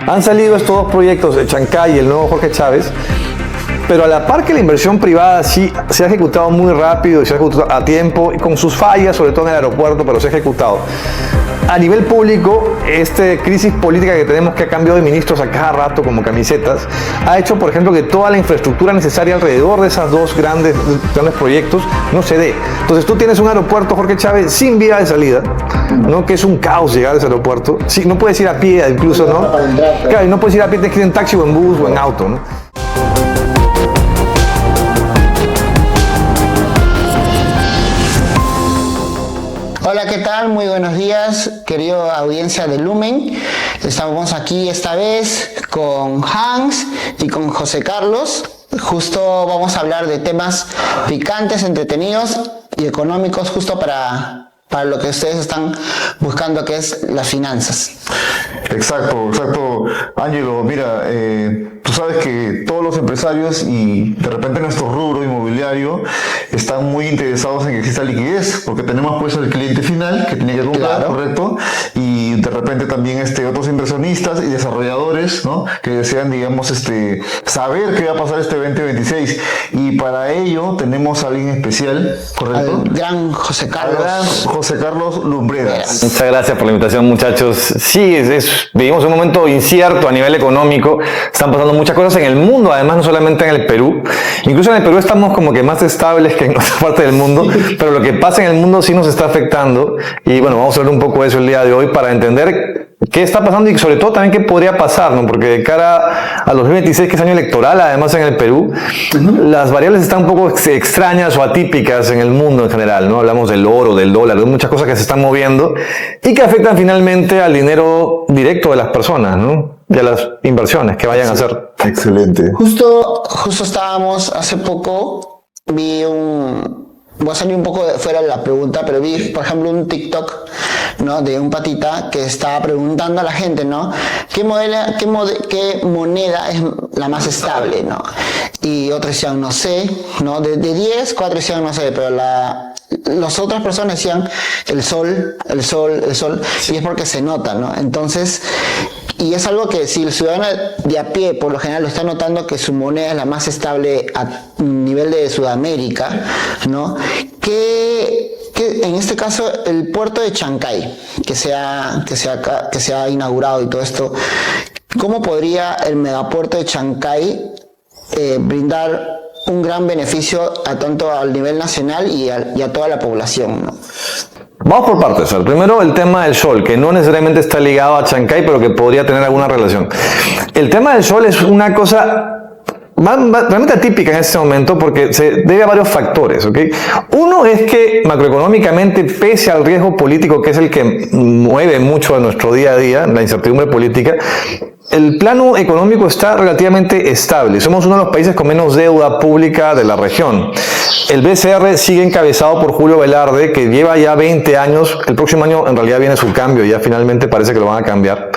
Han salido estos dos proyectos, de Chancay y el nuevo Jorge Chávez, pero a la par que la inversión privada sí se ha ejecutado muy rápido y se ha ejecutado a tiempo, y con sus fallas, sobre todo en el aeropuerto, pero se ha ejecutado. A nivel público, esta crisis política que tenemos, que ha cambiado de ministros a cada rato como camisetas, ha hecho, por ejemplo, que toda la infraestructura necesaria alrededor de esos dos grandes proyectos no se dé. Entonces tú tienes un aeropuerto, Jorge Chávez, sin vía de salida, ¿no? Que es un caos llegar a ese aeropuerto. Sí, no puedes ir a pie incluso, ¿no? Claro, y no puedes ir a pie, tienes que ir en taxi o en bus o en auto, ¿no? Hola, ¿qué tal? Muy buenos días, querida audiencia de Lumen. Estamos aquí esta vez con Hans y con José Carlos. Justo vamos a hablar de temas picantes, entretenidos y económicos, justo para lo que ustedes están buscando, que es las finanzas. Exacto, Ángelo. Mira, tú sabes que todos los empresarios y de repente nuestro rubro inmobiliario están muy interesados en que exista liquidez, porque tenemos pues el cliente final que tiene que comprar, claro, correcto, y de repente también otros inversionistas y desarrolladores, ¿no?, que desean, digamos, saber qué va a pasar este 2026, y para ello tenemos a alguien especial, correcto, al gran José Carlos Lumbreras. Muchas gracias por la invitación, muchachos. Sí, vivimos un momento incierto a nivel económico. Están pasando muchas cosas en el mundo, además, no solamente en el Perú. Incluso en el Perú estamos como que más estables que en otra parte del mundo, pero lo que pasa en el mundo sí nos está afectando. Y bueno, vamos a hablar un poco de eso el día de hoy para entender qué está pasando y sobre todo también qué podría pasar, ¿no? Porque de cara a 2026, que es año electoral, además en el Perú, las variables están un poco extrañas o atípicas en el mundo en general, ¿no? Hablamos del oro, del dólar, de muchas cosas que se están moviendo y que afectan finalmente al dinero directo de las personas, ¿no? Y a las inversiones que vayan a hacer. Excelente. Justo estábamos hace poco, voy a salir un poco fuera de la pregunta, pero vi, por ejemplo, un TikTok, ¿no?, de un patita que estaba preguntando a la gente, ¿no?, ¿qué moneda es la más estable, ¿no? Y otros decían, no sé, ¿no? De 10, 4 decían, no sé, pero las otras personas decían el sol, y es porque se nota, ¿no? Entonces, y es algo que si el ciudadano de a pie, por lo general, lo está notando, que su moneda es la más estable a nivel de Sudamérica, ¿no? Que en este caso el puerto de Chancay, que se ha inaugurado y todo esto, ¿cómo podría el megapuerto de Chancay brindar un gran beneficio tanto al nivel nacional y a toda la población, ¿no? Vamos por partes. Primero, el tema del sol, que no necesariamente está ligado a Chancay, pero que podría tener alguna relación. El tema del sol es una cosa realmente atípica en este momento porque se debe a varios factores, ¿ok? Uno es que macroeconómicamente, pese al riesgo político que es el que mueve mucho a nuestro día a día, la incertidumbre política, el plano económico está relativamente estable. Somos uno de los países con menos deuda pública de la región. El BCR sigue encabezado por Julio Velarde, que lleva ya 20 años. El próximo año en realidad viene su cambio, ya finalmente parece que lo van a cambiar,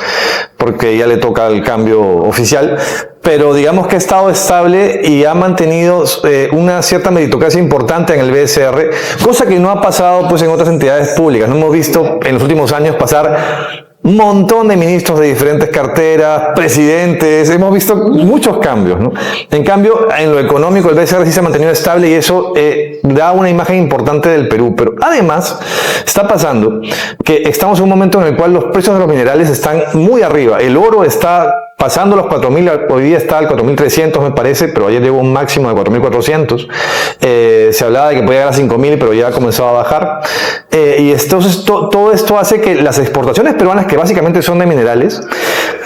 porque ya le toca el cambio oficial. Pero digamos que ha estado estable y ha mantenido una cierta meritocracia importante en el BCR, cosa que no ha pasado pues en otras entidades públicas. No hemos visto en los últimos años pasar un montón de ministros de diferentes carteras, presidentes, hemos visto muchos cambios, ¿no? En cambio, en lo económico, el BCR sí se ha mantenido estable y eso da una imagen importante del Perú. Pero además, está pasando que estamos en un momento en el cual los precios de los minerales están muy arriba. El oro está pasando los 4.000, hoy día está al 4.300 me parece, pero ayer llegó un máximo de 4.400. Se hablaba de que podía llegar a 5.000, pero ya ha comenzado a bajar. Y entonces todo esto hace que las exportaciones peruanas, que básicamente son de minerales,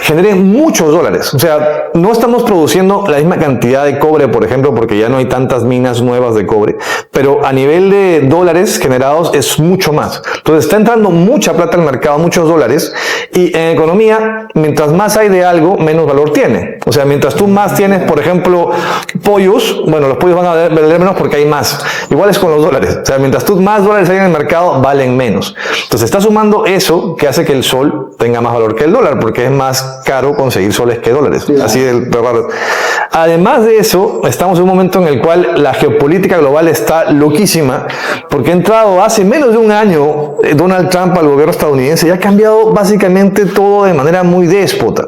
generen muchos dólares. O sea, no estamos produciendo la misma cantidad de cobre, por ejemplo, porque ya no hay tantas minas nuevas de cobre, pero a nivel de dólares generados es mucho más. Entonces está entrando mucha plata al mercado, muchos dólares, y en economía, mientras más hay de algo, menos valor tiene. O sea, mientras tú más tienes, por ejemplo, pollos, bueno, los pollos van a valer menos porque hay más. Igual es con los dólares. O sea, mientras tú más dólares hay en el mercado, valen menos. Entonces está sumando eso que hace que el sol tenga más valor que el dólar, porque es más caro conseguir soles que dólares. Sí. Así de raro. Además de eso, estamos en un momento en el cual la geopolítica global está loquísima, porque ha entrado hace menos de un año Donald Trump al gobierno estadounidense y ha cambiado básicamente todo de manera muy déspota.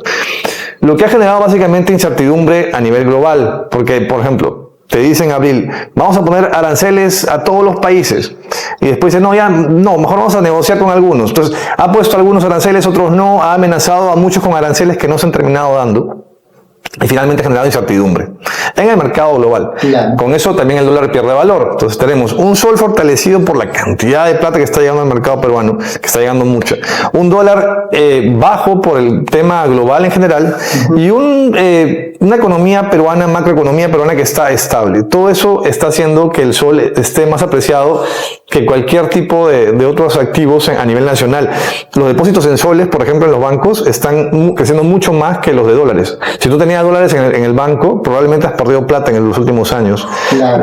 lo que ha generado básicamente incertidumbre a nivel global, porque, por ejemplo, te dicen en abril, vamos a poner aranceles a todos los países. Y después dicen, no, mejor vamos a negociar con algunos. Entonces, ha puesto algunos aranceles, otros no, ha amenazado a muchos con aranceles que no se han terminado dando. Y finalmente ha generado incertidumbre en el mercado global. Claro. Con eso también el dólar pierde valor. Entonces tenemos un sol fortalecido por la cantidad de plata que está llegando al mercado peruano, que está llegando mucha. Un dólar bajo por el tema global en general y una economía peruana, macroeconomía peruana que está estable. Todo eso está haciendo que el sol esté más apreciado que cualquier tipo de otros activos a nivel nacional. Los depósitos en soles, por ejemplo, en los bancos, están creciendo mucho más que los de dólares. Si tú tenías dólares en el banco, probablemente has perdido plata en los últimos años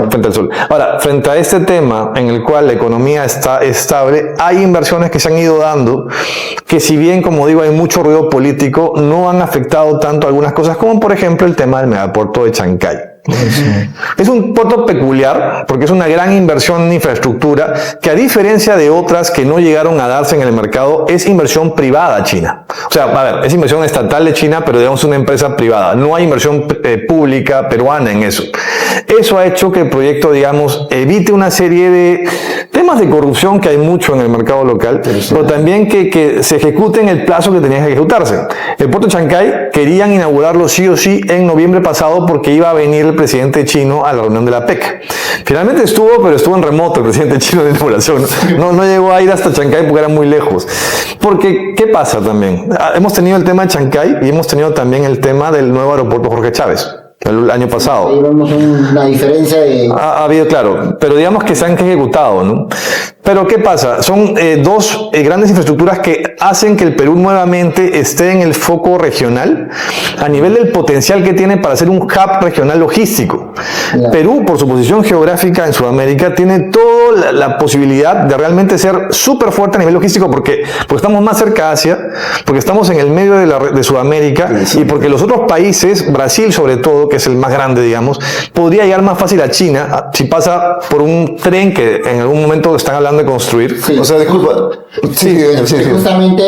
frente al sol. Ahora, frente a este tema en el cual la economía está estable, hay inversiones que se han ido dando que, si bien, como digo, hay mucho ruido político, no han afectado tanto algunas cosas, como por ejemplo el tema del megapuerto de Chancay. Es un puerto peculiar porque es una gran inversión en infraestructura que, a diferencia de otras que no llegaron a darse en el mercado, es inversión privada china. O sea, a ver, es inversión estatal de China, pero digamos una empresa privada. No hay inversión pública peruana en eso. Eso ha hecho que el proyecto, digamos, evite una serie de temas de corrupción que hay mucho en el mercado local, pero también que se ejecute en el plazo que tenía que ejecutarse. El puerto de Chancay querían inaugurarlo sí o sí en noviembre pasado porque iba a venir el presidente chino a la reunión de la PEC. Finalmente pero estuvo en remoto el presidente chino de inauguración. No llegó a ir hasta Chancay porque era muy lejos. Porque, ¿qué pasa también? Hemos tenido el tema de Chancay y hemos tenido también el tema del nuevo aeropuerto Jorge Chávez. El año pasado. Ahí vemos una diferencia de... Ha habido, claro, pero digamos que se han ejecutado, ¿no? Pero ¿qué pasa? Son dos grandes infraestructuras que hacen que el Perú nuevamente esté en el foco regional a nivel del potencial que tiene para ser un hub regional logístico. Claro. Perú, por su posición geográfica en Sudamérica, tiene toda la posibilidad de realmente ser súper fuerte a nivel logístico porque estamos más cerca de Asia, porque estamos en el medio de Sudamérica y porque los otros países, Brasil sobre todo, que es el más grande, digamos, podría llegar más fácil a China si pasa por un tren que en algún momento están hablando de construir. Sí. O sea, disculpa. Sí. Justamente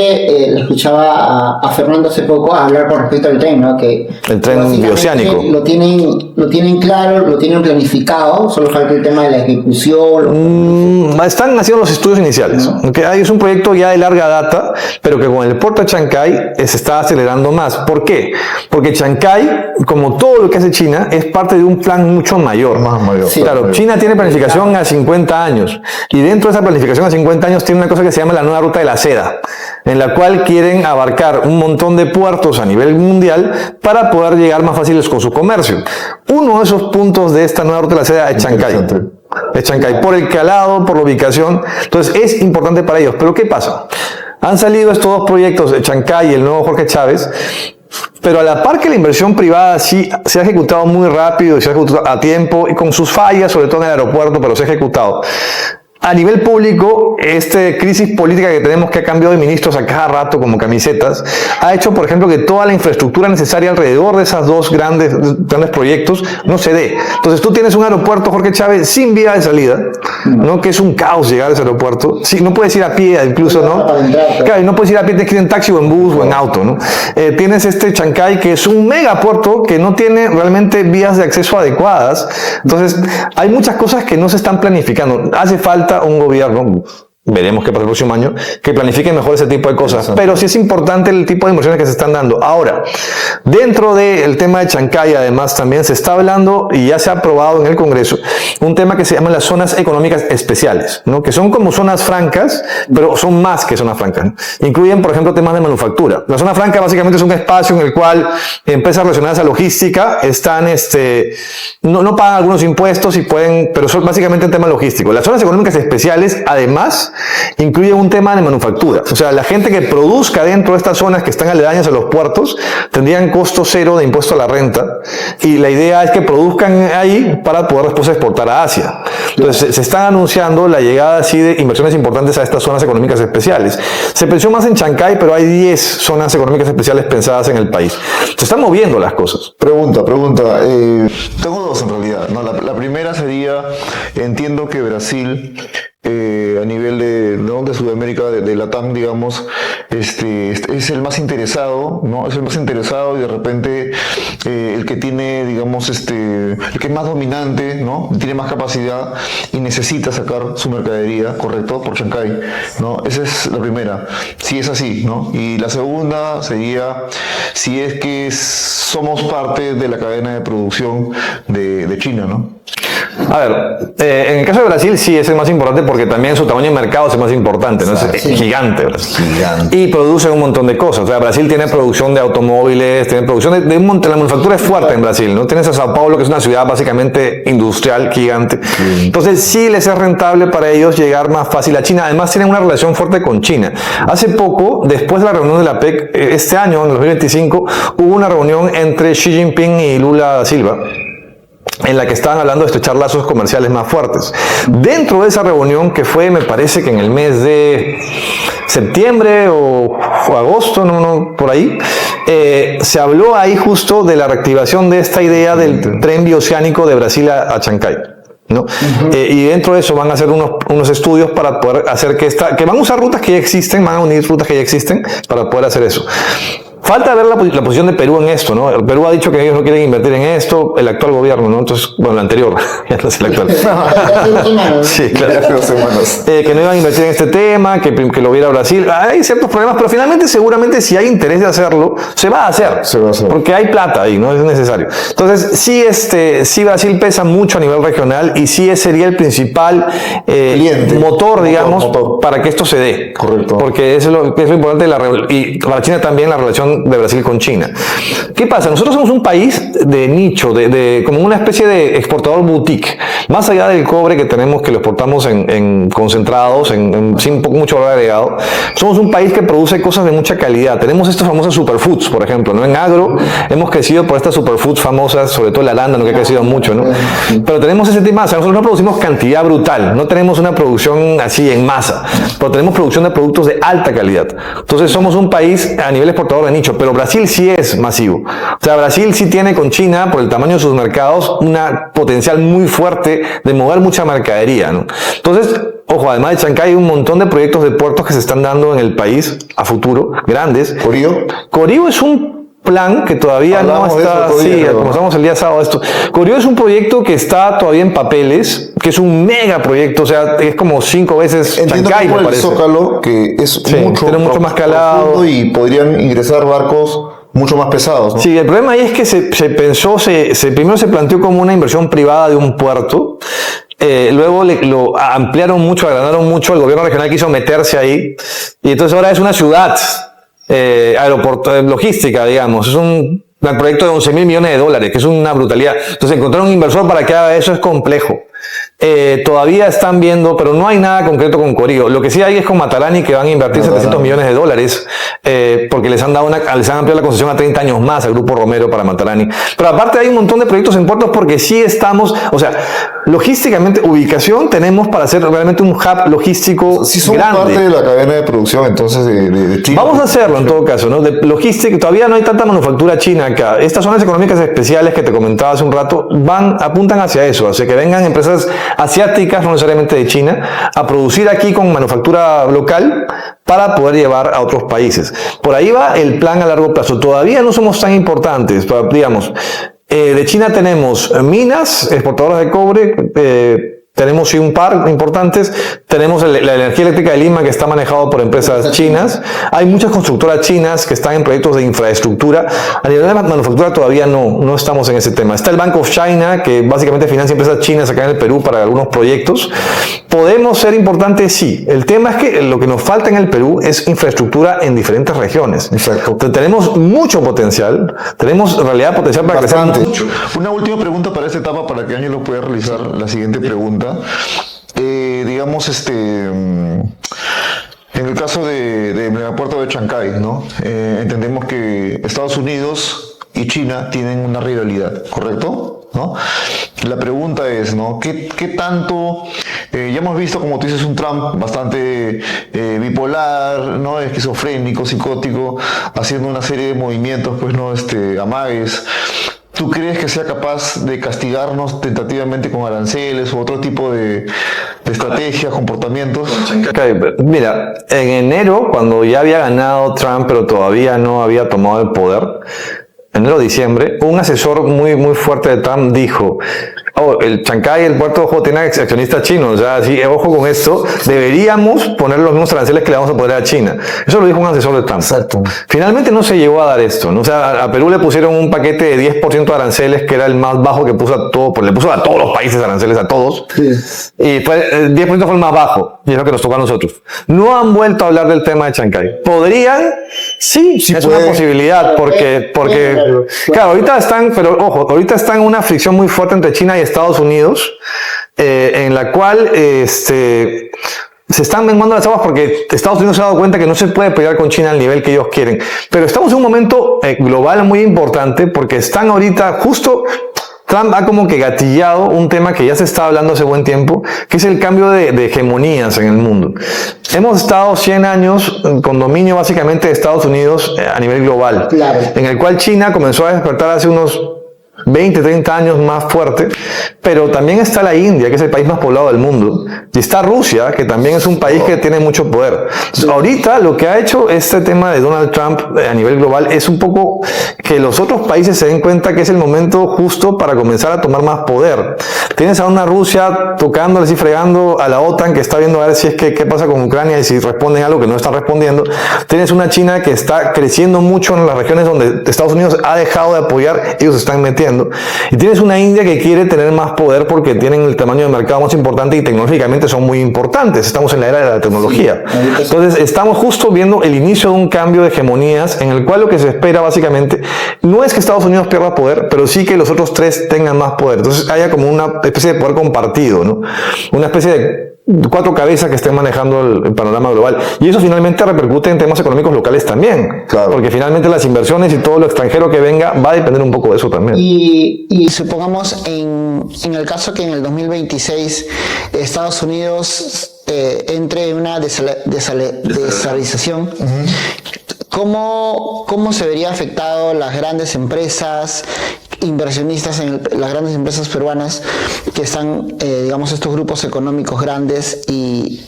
le escuchaba a Fernando hace poco hablar con respecto al tren, ¿no? Que El tren básicamente bioceánico. Lo tienen claro, lo tienen planificado, solo falta el tema de la ejecución. Están haciendo los estudios iniciales. Okay, es un proyecto ya de larga data, pero que con el puerto de Chancay se está acelerando más. ¿Por qué? Porque Chancay, como todo lo que hace China, es parte de un plan mucho mayor. Más mayor. Sí. Claro, China tiene planificación a 50 años y dentro de esa planificación a 50 años tiene una cosa que se llama la nueva ruta de la seda, en la cual quieren abarcar un montón de puertos a nivel mundial para poder llegar más fáciles con su comercio. Uno de esos puntos de esta nueva ruta de la seda es Chancay. Es Chancay, por el calado, por la ubicación. Entonces es importante para ellos. Pero ¿qué pasa? Han salido estos dos proyectos de Chancay y el nuevo Jorge Chávez, pero a la par que la inversión privada sí se ha ejecutado muy rápido y se ha ejecutado a tiempo y con sus fallas, sobre todo en el aeropuerto, pero se ha ejecutado. A nivel público, esta crisis política que tenemos, que ha cambiado de ministros a cada rato como camisetas, ha hecho, por ejemplo, que toda la infraestructura necesaria alrededor de esos dos grandes proyectos no se dé. Entonces tú tienes un aeropuerto Jorge Chávez sin vía de salida, ¿no? Que es un caos llegar a ese aeropuerto. Sí, no puedes ir a pie incluso, ¿no? Claro, y no puedes ir a pie, tienes que ir en taxi o en bus o en auto, ¿no? Tienes este Chancay, que es un megapuerto que no tiene realmente vías de acceso adecuadas. Entonces hay muchas cosas que no se están planificando. Hace falta un gobierno, veremos qué pasa el próximo año, que planifique mejor ese tipo de cosas. Pero sí es importante el tipo de inversiones que se están dando. Ahora, dentro del tema de Chancay, además, también se está hablando y ya se ha aprobado en el Congreso un tema que se llama las zonas económicas especiales, ¿no? Que son como zonas francas, pero son más que zonas francas, ¿no? Incluyen, por ejemplo, temas de manufactura. La zona franca básicamente es un espacio en el cual empresas relacionadas a logística están, no pagan algunos impuestos y pueden, pero son básicamente en tema logístico. Las zonas económicas especiales, además, incluye un tema de manufactura. O sea, la gente que produzca dentro de estas zonas que están aledañas a los puertos tendrían costo cero de impuesto a la renta, y la idea es que produzcan ahí para poder después exportar a Asia. Entonces se están anunciando la llegada así de inversiones importantes a estas zonas económicas especiales. Se pensó más en Chancay, pero hay 10 zonas económicas especiales pensadas en el país. Se están moviendo las cosas. Pregunta. Tengo dos en realidad, ¿no? La primera sería, entiendo que Brasil a nivel de Sudamérica, de Latam, digamos, es el más interesado, ¿no? Es el más interesado y de repente el que tiene, digamos, el que es más dominante, ¿no? Tiene más capacidad y necesita sacar su mercadería, correcto, por Chancay, ¿no? Esa es la primera, si es así, ¿no? Y la segunda sería si es que somos parte de la cadena de producción de China, ¿no? A ver, en el caso de Brasil sí es el más importante porque también su tamaño de mercado es el más importante, ¿no? Es gigante, Gigante. y produce un montón de cosas. O sea, Brasil tiene producción de automóviles, tiene producción de un montón, la manufactura es fuerte en Brasil, ¿no? Tienes a Sao Paulo, que es una ciudad básicamente industrial, gigante. Entonces sí les es rentable para ellos llegar más fácil a China. Además tienen una relación fuerte con China. Hace poco, después de la reunión de la PEC, este año, en 2025, hubo una reunión entre Xi Jinping y Lula da Silva, en la que estaban hablando de estrechar lazos comerciales más fuertes. Dentro de esa reunión, que fue, me parece que en el mes de septiembre o agosto, por ahí, se habló ahí justo de la reactivación de esta idea del tren bioceánico de Brasil a Chancay, ¿no? Y dentro de eso van a hacer unos estudios para poder hacer que van a usar rutas que ya existen, van a unir rutas que ya existen para poder hacer eso. Falta ver la posición de Perú en esto, ¿no? Perú ha dicho que ellos no quieren invertir en esto, el actual gobierno, ¿no? Entonces, bueno, el anterior, ya no es el actual. Sí, claro. Que no iban a invertir en este tema, que lo viera Brasil. Hay ciertos problemas, pero finalmente, seguramente, si hay interés de hacerlo, se va a hacer. Porque hay plata ahí, ¿no? Es necesario. Entonces, sí Brasil pesa mucho a nivel regional y sí sería el principal motor, digamos, para que esto se dé. Correcto. Porque eso es lo importante y para China también la relación de Brasil con China. ¿Qué pasa? Nosotros somos un país de nicho, como una especie de exportador boutique. Más allá del cobre que tenemos, que lo exportamos en concentrados, sin mucho valor agregado, somos un país que produce cosas de mucha calidad. Tenemos estas famosas superfoods, por ejemplo, ¿no? En agro hemos crecido por estas superfoods famosas, sobre todo el arándano, que ha crecido mucho, ¿no? Pero tenemos ese tema, o sea, nosotros no producimos cantidad brutal, no tenemos una producción así en masa, pero tenemos producción de productos de alta calidad. Entonces somos un país a nivel exportador de nicho, pero Brasil sí es masivo. O sea, Brasil sí tiene con China, por el tamaño de sus mercados, una potencial muy fuerte de mover mucha mercadería, ¿no? Entonces, ojo, además de Chancay hay un montón de proyectos de puertos que se están dando en el país a futuro, grandes. Corío es un plan que todavía no está, comenzamos el día sábado esto. Corío es un proyecto que está todavía en papeles, que es un mega proyecto, o sea, es como 5 veces Chancay, me parece. El Zócalo, que es mucho más calado y podrían ingresar barcos mucho más pesados, ¿no? Sí, el problema ahí es que primero se planteó como una inversión privada de un puerto. Luego lo ampliaron mucho, agranaron mucho, el gobierno regional quiso meterse ahí, y entonces ahora es una ciudad, aeropuerto, logística, digamos, es un proyecto de $11,000 millones, que es una brutalidad. Entonces encontrar un inversor para que haga eso es complejo. Todavía están viendo, pero no hay nada concreto con Corío. Lo que sí hay es con Matarani, que van a invertir $700 millones, porque les han ampliado la concesión a 30 años más al Grupo Romero para Matarani. Pero aparte hay un montón de proyectos en puertos porque sí estamos, o sea, logísticamente, ubicación tenemos para hacer realmente un hub logístico sí somos grande. Parte de la cadena de producción, entonces, de China. Vamos a hacerlo en todo caso, ¿no? De logística, todavía no hay tanta manufactura china acá. Estas zonas económicas especiales que te comentaba hace un rato apuntan hacia eso, hacia que vengan empresas asiáticas, no necesariamente de China, a producir aquí con manufactura local para poder llevar a otros países. Por ahí va el plan a largo plazo. Todavía no somos tan importantes, digamos. De China tenemos minas, exportadoras de cobre, tenemos sí un par importantes, tenemos la energía eléctrica de Lima que está manejado por empresas chinas, hay muchas constructoras chinas que están en proyectos de infraestructura. A nivel de manufactura todavía no estamos en ese tema. Está el Bank of China, que básicamente financia empresas chinas acá en el Perú para algunos proyectos. ¿Podemos ser importantes? Sí. El tema es que lo que nos falta en el Perú es infraestructura en diferentes regiones. Exacto. Entonces, tenemos mucho potencial, tenemos en realidad potencial para crecer mucho. Una última pregunta para esta etapa, para que Ángelo pueda realizar la siguiente pregunta. Digamos, en el caso del puerto de Chancay, ¿no? Entendemos que Estados Unidos y China tienen una rivalidad, ¿correcto? ¿No? La pregunta es, ¿no? ¿Qué tanto? Ya hemos visto, como tú dices, un Trump bastante bipolar, ¿no? Esquizofrénico, psicótico, haciendo una serie de movimientos, pues, ¿no? Amagues. ¿Tú crees que sea capaz de castigarnos tentativamente con aranceles u otro tipo de de estrategias, comportamientos. Ok, mira, en enero, cuando ya había ganado Trump, pero todavía no había tomado el poder, enero-diciembre, un asesor muy fuerte de Trump dijo: el Chancay, el puerto de Ojo, tiene accionistas chinos, o sea, sí, ojo con esto, deberíamos poner los mismos aranceles que le vamos a poner a China. Eso lo dijo un asesor de Trump. Exacto. Finalmente no se llegó a dar esto, ¿no? O sea, a Perú le pusieron un paquete de 10% de aranceles, que era el más bajo que puso a todo, le puso a todos los países aranceles, a todos. Sí. Y el 10% fue el más bajo, y es lo que nos tocó a nosotros. No han vuelto a hablar del tema de Chancay. ¿Podrían? Sí, es una posibilidad, porque claro, ahorita están, pero ojo, ahorita están en una fricción muy fuerte entre China y Estados Unidos, en la cual se están menguando las aguas porque Estados Unidos se ha dado cuenta que no se puede pelear con China al nivel que ellos quieren. Pero estamos en un momento global muy importante, porque están ahorita justo... Trump ha como que gatillado un tema que ya se está hablando hace buen tiempo, que es el cambio de hegemonías en el mundo. Hemos estado 100 años con dominio básicamente de Estados Unidos a nivel global, Claro. en el cual China comenzó a despertar hace unos 20, 30 años más fuerte, pero también está la India, que es el país más poblado del mundo, y está Rusia, que también es un país que tiene mucho poder. Entonces, ahorita lo que ha hecho este tema de Donald Trump a nivel global es un poco que los otros países se den cuenta que es el momento justo para comenzar a tomar más poder. Tienes a una Rusia tocándole y fregando a la OTAN, que está viendo a ver si es que qué pasa con Ucrania y si responden algo que no están respondiendo. Tienes una China que está creciendo mucho en las regiones donde Estados Unidos ha dejado de apoyar, ellos se están metiendo. Y tienes una India que quiere tener más poder porque tienen el tamaño de mercado más importante y tecnológicamente son muy importantes. Estamos en la era de la tecnología. Entonces, estamos justo viendo el inicio de un cambio de hegemonías en el cual lo que se espera básicamente no es que Estados Unidos pierda poder, pero sí que los otros tres tengan más poder. Entonces, haya como una especie de poder compartido, ¿no? Una especie de 4 cabezas que estén manejando el panorama global. Y eso finalmente repercute en temas económicos locales también. Claro. Porque finalmente las inversiones y todo lo extranjero que venga va a depender un poco de eso también. Y supongamos en el caso que en el 2026 Estados Unidos entre en una desalarización, ¿cómo se vería afectado las grandes empresas, inversionistas en las grandes empresas peruanas que están, digamos, estos grupos económicos grandes y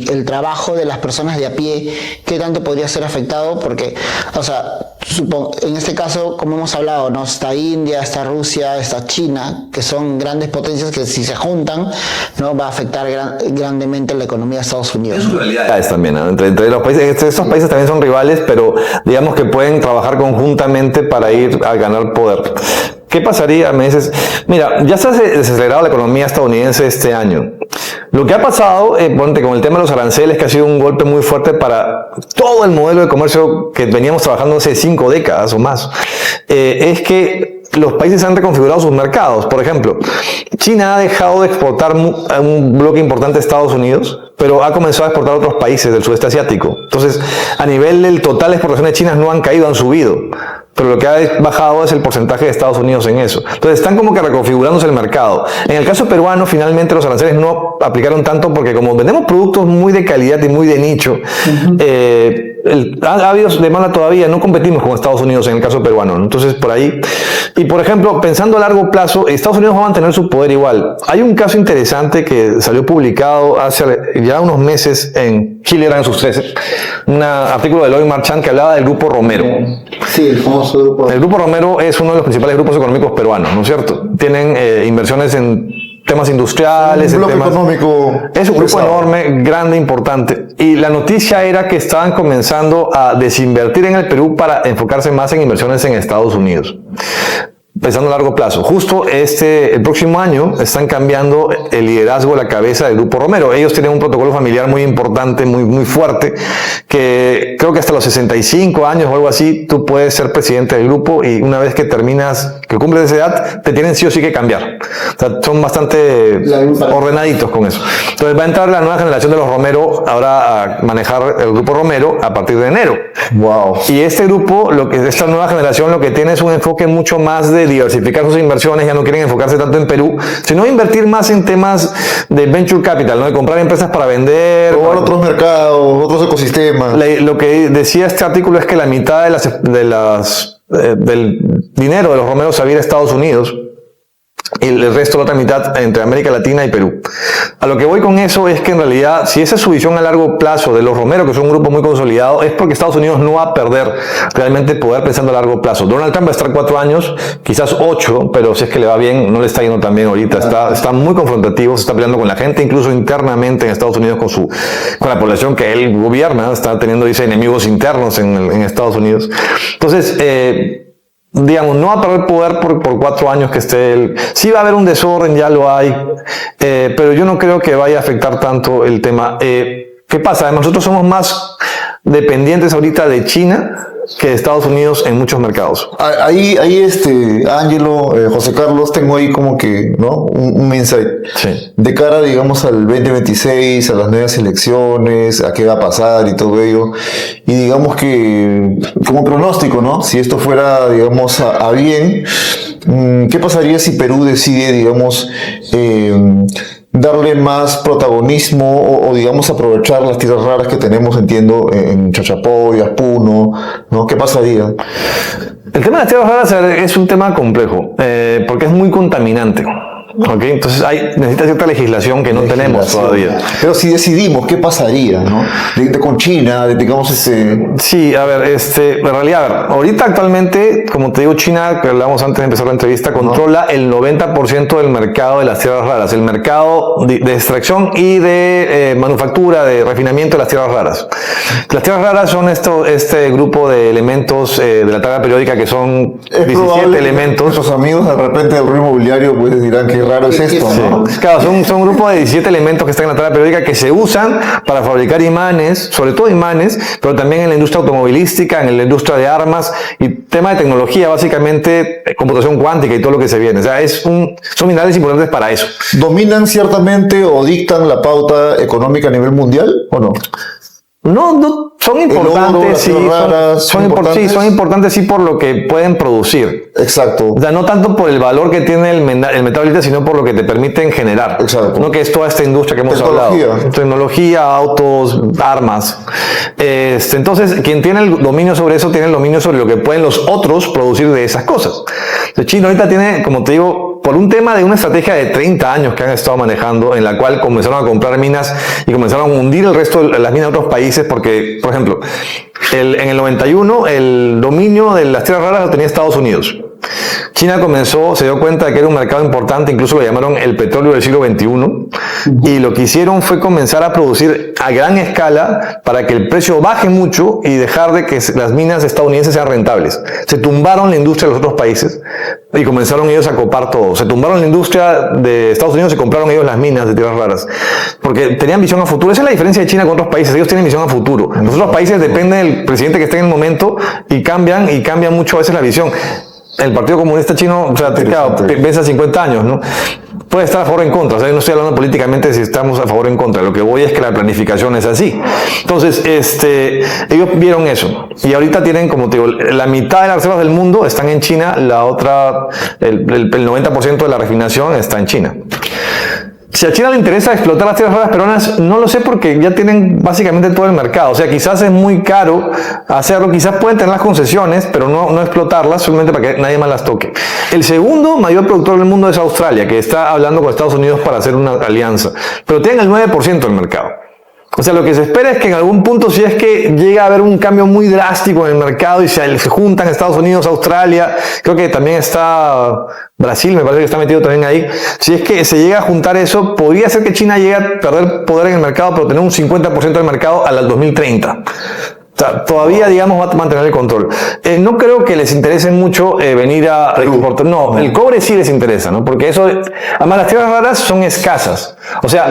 el trabajo de las personas de a pie, qué tanto podría ser afectado? Porque, o sea, en este caso, como hemos hablado, ¿no? Está India, está Rusia, está China, que son grandes potencias que si se juntan, ¿no? Va a afectar grandemente la economía de Estados Unidos. Rivalidades también, ¿no? Entre los países, estos países también son rivales, pero digamos que pueden trabajar conjuntamente para ir a ganar poder. ¿Qué pasaría? Me dices, mira, ya se ha desacelerado la economía estadounidense este año. Lo que ha pasado, ponte con el tema de los aranceles, que ha sido un golpe muy fuerte para todo el modelo de comercio que veníamos trabajando hace 5 décadas o más, es que los países han reconfigurado sus mercados. Por ejemplo, China ha dejado de exportar a un bloque importante a Estados Unidos, pero ha comenzado a exportar a otros países del sudeste asiático. Entonces, a nivel del total de exportaciones chinas no han caído, han subido. Pero lo que ha bajado es el porcentaje de Estados Unidos en eso. Entonces están como que reconfigurándose el mercado. En el caso peruano, finalmente los aranceles no aplicaron tanto porque como vendemos productos muy de calidad y muy de nicho, ha habido demanda todavía, no competimos con Estados Unidos en el caso peruano, ¿no? Entonces por ahí. Y por ejemplo, pensando a largo plazo, Estados Unidos va a mantener su poder igual. Hay un caso interesante que salió publicado hace ya unos meses en Hilera en sus 13, un artículo de Lloyd Marchand que hablaba del Grupo Romero. Sí, el famoso grupo. El Grupo Romero es uno de los principales grupos económicos peruanos, ¿no es cierto? Tienen inversiones en temas industriales. Un bloque en temas, económico. es un grupo pesado. enorme, grande, importante. Y la noticia era que estaban comenzando a desinvertir en el Perú para enfocarse más en inversiones en Estados Unidos. Pensando a largo plazo. Justo el próximo año están cambiando el liderazgo de la cabeza del Grupo Romero. Ellos tienen un protocolo familiar muy importante, muy fuerte, que creo que hasta los 65 años o algo así, tú puedes ser presidente del grupo y una vez que terminas, que cumples esa edad, te tienen sí o sí que cambiar. O sea, son bastante ordenaditos con eso. Entonces va a entrar la nueva generación de los Romero ahora a manejar el Grupo Romero a partir de enero. Wow. Y este grupo, esta nueva generación, lo que tiene es un enfoque mucho más de diversificar sus inversiones. Ya no quieren enfocarse tanto en Perú, sino invertir más en temas de venture capital, ¿no? De comprar empresas para vender. Probar otros mercados, otros ecosistemas. Lo que decía este artículo es que la mitad del dinero de los Romeros se va a ir a Estados Unidos. y el resto, la otra mitad, entre América Latina y Perú. A lo que voy con eso es que en realidad, si esa es su visión a largo plazo de los Romero, que son un grupo muy consolidado, es porque Estados Unidos no va a perder realmente poder pensando a largo plazo. Donald Trump va a estar 4 años, quizás 8, pero si es que le va bien, no le está yendo tan bien ahorita. Está muy confrontativo, se está peleando con la gente, incluso internamente en Estados Unidos con la población que él gobierna, está teniendo, dice, enemigos internos en Estados Unidos. Entonces, digamos, no va a perder poder por 4 años que esté él. Sí va a haber un desorden, ya lo hay, pero yo no creo que vaya a afectar tanto el tema. ¿Qué pasa? Nosotros somos más dependientes ahorita de China que de Estados Unidos en muchos mercados. Ahí Ángelo, José Carlos, tengo ahí como que, ¿no? Un insight. Sí. De cara, digamos, al 2026, a las nuevas elecciones, a qué va a pasar y todo ello. Y digamos que, como pronóstico, ¿no? Si esto fuera, digamos, a bien, ¿qué pasaría si Perú decide, digamos, darle más protagonismo o digamos aprovechar las tierras raras que tenemos, entiendo, en Chachapoyas, Puno, ¿no? ¿Qué pasaría? El tema de las tierras raras es un tema complejo, porque es muy contaminante. ¿Okay? Entonces necesita cierta legislación que no tenemos todavía. Pero si decidimos, ¿qué pasaría? ¿No? Con China, digamos Sí, a ver, en realidad, a ver, ahorita actualmente, como te digo, China, que hablábamos antes de empezar la entrevista, controla el 90% del mercado de las tierras raras, el mercado de extracción y de manufactura, de refinamiento de las tierras raras. Las tierras raras son este grupo de elementos de la tabla periódica que son 17 elementos. Nuestros amigos de repente del ruido inmobiliario pues dirán que raro es esto, ¿no? Sí. Claro, son un grupo de 17 elementos que están en la tabla periódica que se usan para fabricar imanes, sobre todo imanes, pero también en la industria automovilística, en la industria de armas y tema de tecnología, básicamente computación cuántica y todo lo que se viene. O sea, son minerales importantes para eso. ¿Dominan ciertamente o dictan la pauta económica a nivel mundial o no? No, son importantes, sí, son importantes sí por lo que pueden producir. Exacto. O sea, no tanto por el valor que tiene el metal ahorita, sino por lo que te permiten generar. Exacto. No que es toda esta industria que hemos hablado. Tecnología, autos, armas. Entonces, quien tiene el dominio sobre eso, tiene el dominio sobre lo que pueden los otros producir de esas cosas. Entonces, China ahorita tiene, como te digo, por un tema de una estrategia de 30 años que han estado manejando, en la cual comenzaron a comprar minas y comenzaron a hundir el resto de las minas de otros países, porque, por ejemplo, en el 91 el dominio de las tierras raras lo tenía Estados Unidos. China se dio cuenta de que era un mercado importante, incluso lo llamaron el petróleo del siglo XXI, y lo que hicieron fue comenzar a producir a gran escala para que el precio baje mucho y dejar de que las minas estadounidenses sean rentables. Se tumbaron la industria de los otros países y comenzaron ellos a copar todo. Se tumbaron la industria de Estados Unidos y compraron ellos las minas de tierras raras, porque tenían visión a futuro. Esa es la diferencia de China con otros países. Ellos tienen visión a futuro. Los otros países dependen del presidente que esté en el momento y cambian mucho a veces la visión. El Partido Comunista Chino, o sea, piensa 50 años, ¿no? Puede estar a favor o en contra. O sea, yo no estoy hablando políticamente si estamos a favor o en contra. Lo que voy es que la planificación es así. Entonces, ellos vieron eso. Y ahorita tienen, como te digo, la mitad de las reservas del mundo están en China, la otra, el 90% de la refinación está en China. Si a China le interesa explotar las tierras raras peruanas, no lo sé porque ya tienen básicamente todo el mercado. O sea, quizás es muy caro hacerlo, quizás pueden tener las concesiones, pero no explotarlas solamente para que nadie más las toque. El segundo mayor productor del mundo es Australia, que está hablando con Estados Unidos para hacer una alianza, pero tienen el 9% del mercado. O sea, lo que se espera es que en algún punto, si es que llega a haber un cambio muy drástico en el mercado y se juntan Estados Unidos, Australia, creo que también está Brasil, me parece que está metido también ahí. Si es que se llega a juntar eso, podría ser que China llegue a perder poder en el mercado, pero tener un 50% del mercado al 2030. O sea, todavía, digamos, va a mantener el control. No creo que les interese mucho venir a exportar. No, el cobre sí les interesa, ¿no? Porque eso, además las tierras raras son escasas. O sea,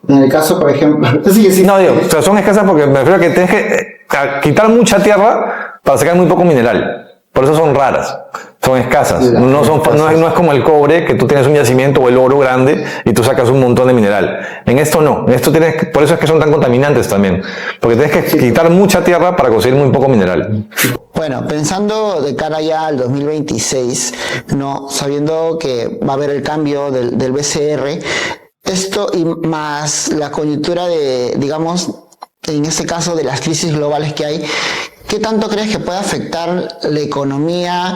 en el caso, por ejemplo... No, digo, o sea, son escasas porque me refiero a que tienes que quitar mucha tierra para sacar muy poco mineral. Por eso son raras, son escasas. No es como el cobre, que tú tienes un yacimiento, o el oro grande y tú sacas un montón de mineral. En esto no. En esto por eso es que son tan contaminantes también. Porque tienes que quitar mucha tierra para conseguir muy poco mineral. Bueno, pensando de cara ya al 2026, ¿no? Sabiendo que va a haber el cambio del BCR, esto y más la coyuntura de, digamos, en este caso de las crisis globales que hay, ¿qué tanto crees que puede afectar la economía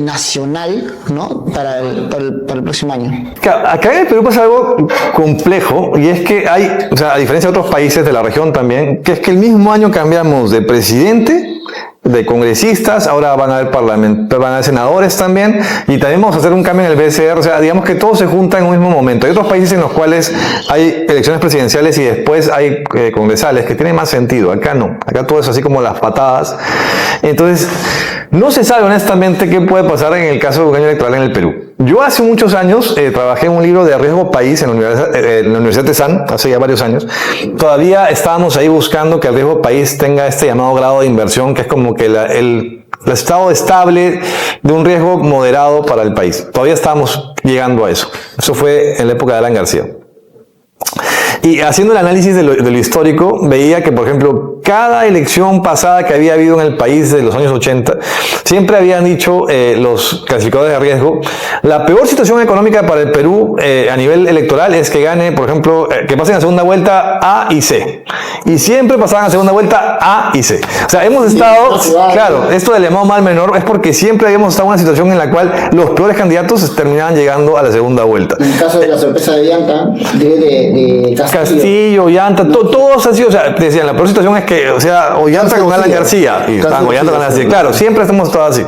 nacional, ¿no? para el próximo año? Claro, acá en el Perú pasa algo complejo, y es que hay, o sea, a diferencia de otros países de la región también, que es que el mismo año cambiamos de presidente, de congresistas, ahora van a haber senadores también, y también vamos a hacer un cambio en el BCR, o sea, digamos que todo se junta en un mismo momento. Hay otros países en los cuales hay elecciones presidenciales y después hay congresales, que tiene más sentido. Acá no, acá todo es así como las patadas. Entonces, no se sabe honestamente qué puede pasar en el caso de un año electoral en el Perú. Yo hace muchos años trabajé en un libro de riesgo país en la Universidad de San, hace ya varios años. Todavía estábamos ahí buscando que el riesgo país tenga este llamado grado de inversión, que es como que el estado estable de un riesgo moderado para el país. Todavía estábamos llegando a eso. Eso fue en la época de Alan García. Y haciendo el análisis de lo histórico, veía que, por ejemplo, cada elección pasada que había habido en el país de los años 80, siempre habían dicho los clasificadores de riesgo, la peor situación económica para el Perú a nivel electoral es que gane, por ejemplo, que pasen a segunda vuelta A y C. Y siempre pasaban a segunda vuelta A y C. O sea, hemos estado, claro, esto del llamado mal menor es porque siempre habíamos estado en una situación en la cual los peores candidatos terminaban llegando a la segunda vuelta. En el caso de la sorpresa de Bianca, de Castillo, Ollanta, todos han sido, o sea, decían, la peor situación es que, o sea, Ollanta con Alan García, y Ollanta con Alan García, claro, siempre hemos estado así.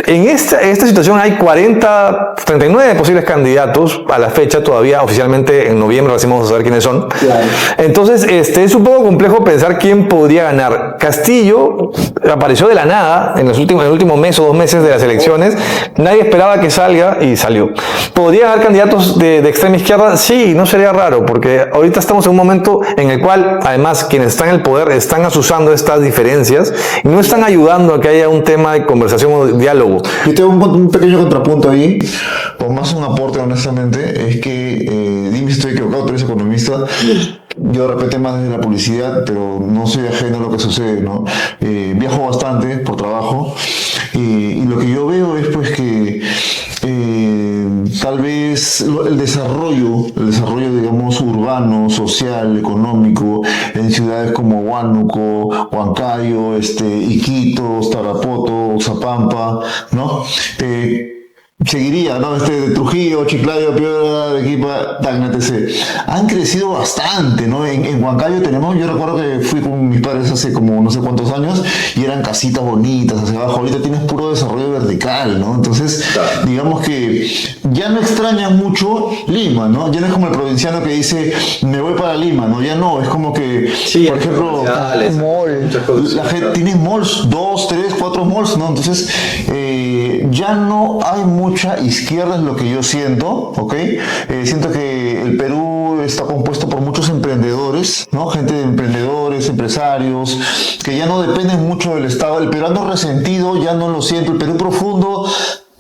En esta situación hay 39 posibles candidatos a la fecha, todavía oficialmente en noviembre recién vamos a saber quiénes son. Claro. Entonces, es un poco complejo pensar quién podría ganar. Castillo apareció de la nada en el último mes o 2 meses de las elecciones, nadie esperaba que salga y salió. ¿Podría haber candidatos de extrema izquierda? Sí, no sería raro, porque ahorita estamos en un momento en el cual, además, quienes están en el poder están asusando estas diferencias y no están ayudando a que haya un tema de conversación o de diálogo. Yo tengo un pequeño contrapunto ahí, o más un aporte honestamente, es que, dime si estoy equivocado, tú eres economista, yo de repente más desde la publicidad, pero no soy ajeno a lo que sucede, ¿no? Viajo bastante por trabajo, y lo que yo veo es pues que tal vez el desarrollo, digamos, urbano, social, económico, en ciudades como Huánuco, Huancayo, Iquitos, Tarapoto, Oxapampa, ¿no? Seguiría, ¿no? De Trujillo, Chiclayo, Piura, Arequipa, Tacna, etc. Han crecido bastante, ¿no? En Huancayo tenemos, yo recuerdo que fui con mis padres hace como no sé cuántos años y eran casitas bonitas hacia abajo. Ahorita tienes puro desarrollo vertical, ¿no? Entonces, digamos que ya no extrañan mucho Lima, ¿no? Ya no es como el provinciano que dice, me voy para Lima, ¿no? Ya no, es como que, sí, por ejemplo, la gente tiene malls, 2, 3, 4 malls, ¿no? Entonces, ya no hay mucha izquierda, es lo que yo siento, ¿ok? Siento que el Perú está compuesto por muchos emprendedores, ¿no? Gente de emprendedores, empresarios, que ya no dependen mucho del Estado. El peruano resentido, ya no lo siento. El Perú profundo,